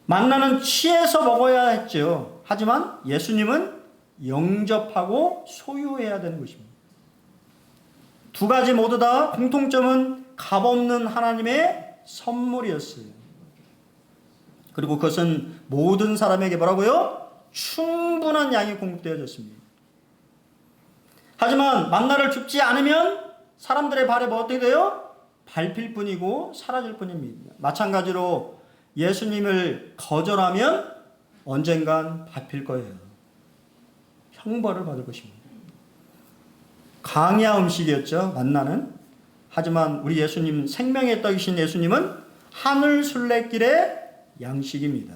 만나는 취해서 먹어야 했죠. 하지만 예수님은 영접하고 소유해야 되는 것입니다. 두 가지 모두 다 공통점은 값없는 하나님의 선물이었어요. 그리고 그것은 모든 사람에게 뭐라고요? 충분한 양이 공급되어졌습니다. 하지만 만나를 줍지 않으면 사람들의 발에 뭐 어떻게 돼요? 밟힐 뿐이고 사라질 뿐입니다. 마찬가지로 예수님을 거절하면 언젠간 밟힐 거예요. 형벌을 받을 것입니다. 광야 음식이었죠, 만나는. 하지만 우리 예수님, 생명의 떡이신 예수님은 하늘 순례길의 양식입니다.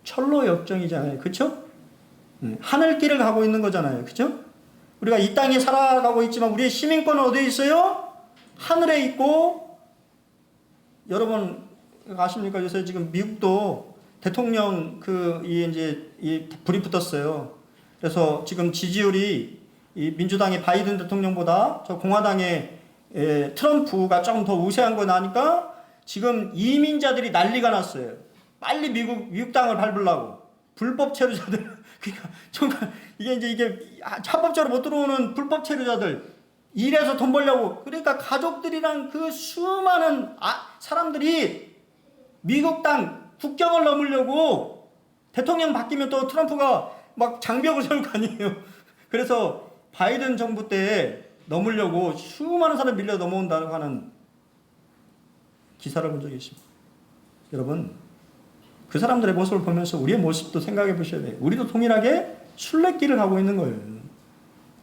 철로 역정이잖아요. 그렇죠? 하늘길을 가고 있는 거잖아요. 그렇죠? 우리가 이 땅에 살아가고 있지만 우리의 시민권은 어디에 있어요? 하늘에 있고, 여러분 아십니까? 요새 지금 미국도 대통령 이 불이 붙었어요. 그래서 지금 지지율이 이 민주당의 바이든 대통령보다 저 공화당의 트럼프가 조금 더 우세한 거 나니까 지금 이민자들이 난리가 났어요. 빨리 미국 땅을 밟으려고. 불법 체류자들. 그러니까 정말 이게 합법적으로 못 들어오는 불법 체류자들. 일해서 돈 벌려고. 그러니까 가족들이랑 그 수많은 사람들이 미국 땅 국경을 넘으려고 대통령 바뀌면 또 트럼프가 막 장벽을 세울 거 아니에요. 그래서 바이든 정부 때 넘으려고 수많은 사람이 밀려 넘어온다고 하는 기사를 본 적이 있습니다. 여러분, 그 사람들의 모습을 보면서 우리의 모습도 생각해 보셔야 돼요. 우리도 동일하게 순례길을 가고 있는 거예요.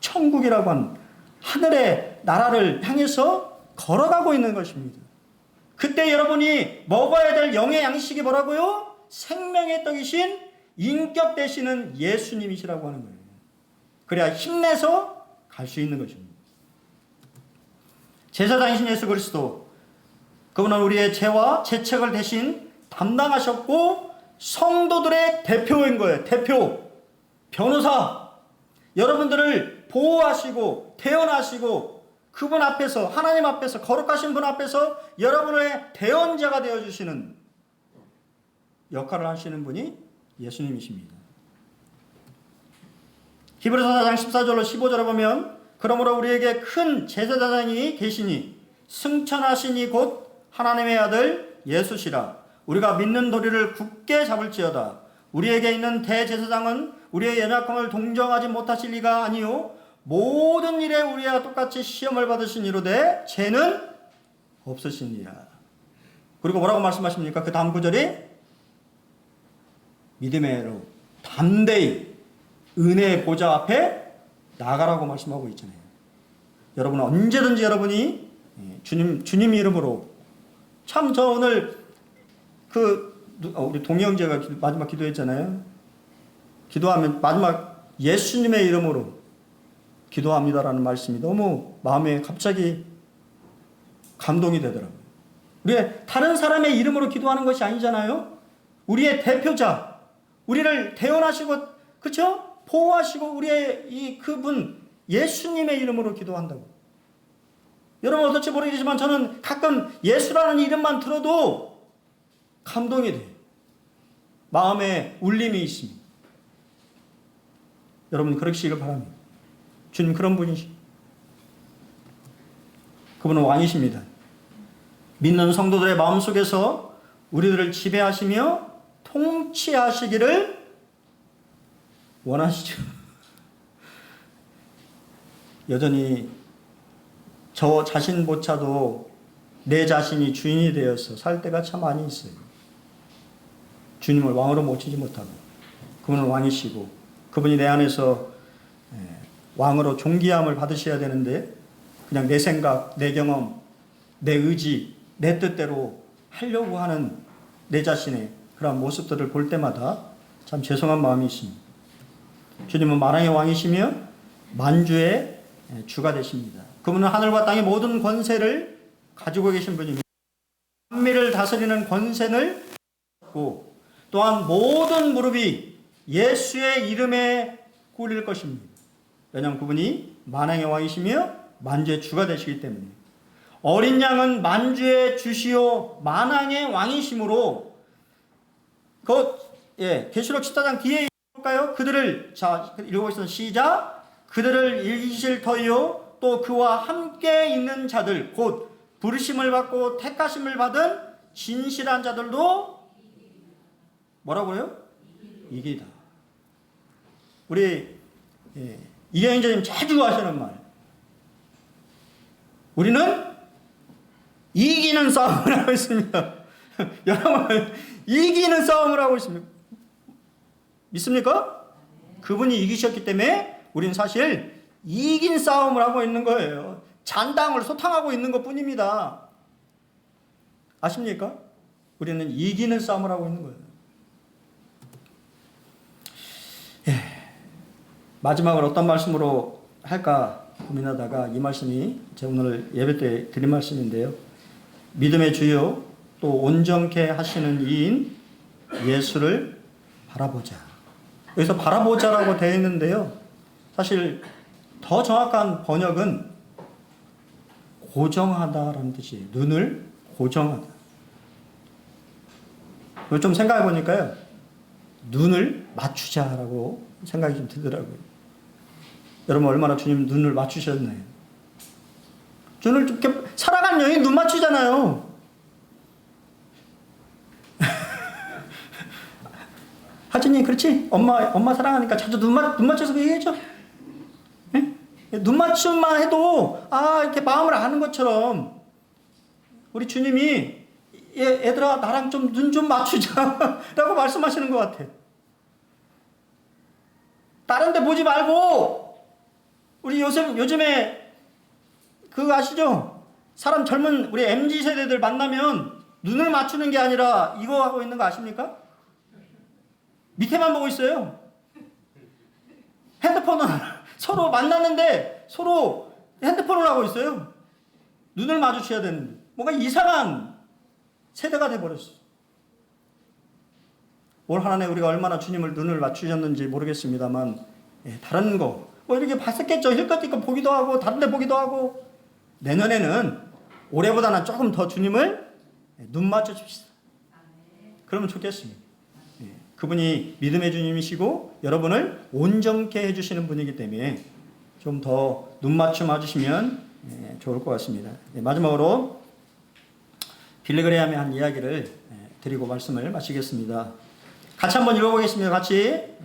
천국이라고 한 하늘의 나라를 향해서 걸어가고 있는 것입니다. 그때 여러분이 먹어야 될 영의 양식이 뭐라고요? 생명의 떡이신 인격 되시는 예수님이시라고 하는 거예요. 그래야 힘내서 갈 수 있는 것입니다. 제사장이신 예수 그리스도, 그분은 우리의 죄와 죄책을 대신 담당하셨고 성도들의 대표인 거예요. 대표, 변호사, 여러분들을 보호하시고 대언하시고 그분 앞에서, 하나님 앞에서, 거룩하신 분 앞에서 여러분의 대언자가 되어주시는 역할을 하시는 분이 예수님이십니다. 히브리서 4장 14절로 15절에 보면, 그러므로 우리에게 큰 제사장이 계시니 승천하시니 곧 하나님의 아들 예수시라. 우리가 믿는 도리를 굳게 잡을지어다. 우리에게 있는 대제사장은 우리의 연약함을 동정하지 못하실 리가 아니요 모든 일에 우리와 똑같이 시험을 받으신 이로되 죄는 없으시니라. 그리고 뭐라고 말씀하십니까? 그 다음 구절이 믿음으로 담대히 은혜의 보좌 앞에 나가라고 말씀하고 있잖아요. 여러분은 언제든지 여러분이 주님 이름으로, 참 저 오늘 우리 동희 형제가 마지막 기도했잖아요. 기도하면 마지막 예수님의 이름으로 기도합니다라는 말씀이 너무 마음에 갑자기 감동이 되더라고요. 우리 다른 사람의 이름으로 기도하는 것이 아니잖아요. 우리의 대표자, 우리를 대언하시고, 그렇죠? 보호하시고 우리의 그분 예수님의 이름으로 기도한다고. 여러분 어떨지 모르겠지만 저는 가끔 예수라는 이름만 들어도 감동이 돼요. 마음에 울림이 있습니다. 여러분 그러시길 바랍니다. 주님 그런 분이시. 그분은 왕이십니다. 믿는 성도들의 마음속에서 우리들을 지배하시며 통치하시기를 원하시죠. 여전히 저 자신조차도 내 자신이 주인이 되어서 살 때가 참 많이 있어요. 주님을 왕으로 모시지 못하고. 그분은 왕이시고 그분이 내 안에서 왕으로 존귀함을 받으셔야 되는데 그냥 내 생각, 내 경험, 내 의지, 내 뜻대로 하려고 하는 내 자신의 그런 모습들을 볼 때마다 참 죄송한 마음이 있습니다. 주님은 만왕의 왕이시며 만주의 주가 되십니다. 그분은 하늘과 땅의 모든 권세를 가지고 계신 분입니다. 만민을 다스리는 권세를 갖고 또한 모든 무릎이 예수의 이름에 꿇릴 것입니다. 왜냐하면 그분이 만왕의 왕이시며 만주의 주가 되시기 때문에. 어린 양은 만주의 주시오 만왕의 왕이시므로 계시록 14장 뒤에 볼까요? 그들을 읽어보겠습니다. 시작. 그들을 이기실 터이요 또 그와 함께 있는 자들 곧 부르심을 받고 택하심을 받은 진실한 자들도 뭐라고요? 이기다. 우리 이경인자님 자주 하시는 말. 우리는 이기는 싸움을 하고 있습니다. 여러분, 이기는 싸움을 하고 있습니다. 믿습니까? 그분이 이기셨기 때문에 우리는 사실 이긴 싸움을 하고 있는 거예요. 잔당을 소탕하고 있는 것 뿐입니다. 아십니까? 우리는 이기는 싸움을 하고 있는 거예요. 마지막으로 어떤 말씀으로 할까 고민하다가 이 말씀이 제가 오늘 예배 때 드린 말씀인데요. 믿음의 주요 또 온전케 하시는 이인 예수를 바라보자. 여기서 바라보자라고 되어 있는데요. 사실 더 정확한 번역은 고정하다라는 뜻이에요. 눈을 고정하다. 좀 생각해 보니까요. 눈을 맞추자라고 생각이 좀 들더라고요. 여러분 얼마나 주님 눈을 맞추셨나요? 눈을 좀 이렇게 살아가는 여인이 눈 맞추잖아요. 하진이 그렇지? 엄마 사랑하니까 자주 눈 맞춰서 얘기해줘. 네? 눈 맞춤만 해도 이렇게 마음을 아는 것처럼 우리 주님이 얘들아 나랑 좀 눈 좀 맞추자 라고 말씀하시는 것 같아. 다른 데 보지 말고 우리 요즘에 그거 아시죠? 사람 젊은 우리 MZ 세대들 만나면 눈을 맞추는 게 아니라 이거 하고 있는 거 아십니까? 밑에만 보고 있어요. 핸드폰은 서로 만났는데 서로 핸드폰을 하고 있어요. 눈을 마주쳐야 되는데 뭔가 이상한 세대가 돼버렸어요. 올 한 해 우리가 얼마나 주님을 눈을 맞추셨는지 모르겠습니다만 다른 거 뭐 이렇게 봤었겠죠. 힐끗힐끗 보기도 하고 다른 데 보기도 하고 내년에는 올해보다는 조금 더 주님을 눈 맞춰 줍시다. 그러면 좋겠습니다. 그분이 믿음의 주님이시고 여러분을 온전케 해주시는 분이기 때문에 좀 더 눈 맞춤 해주시면 좋을 것 같습니다. 마지막으로 빌리그레함의 한 이야기를 드리고 말씀을 마치겠습니다. 같이 한번 읽어보겠습니다. 같이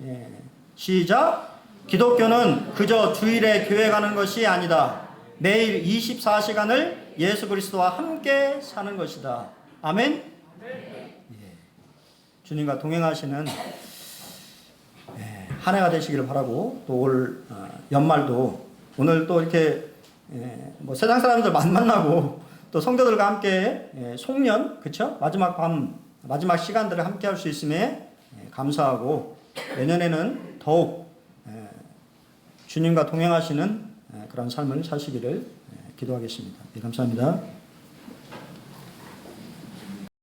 시작. 기독교는 그저 주일에 교회 가는 것이 아니다. 매일 24시간을 예수 그리스도와 함께 사는 것이다. 아멘. 주님과 동행하시는 한 해가 되시기를 바라고 또 올 연말도 오늘 또 이렇게 뭐 세상 사람들 만나고 또 성도들과 함께 송년 그쵸? 마지막 시간들을 함께 할 수 있음에 감사하고 내년에는 더욱 주님과 동행하시는 그런 삶을 사시기를 기도하겠습니다. 감사합니다.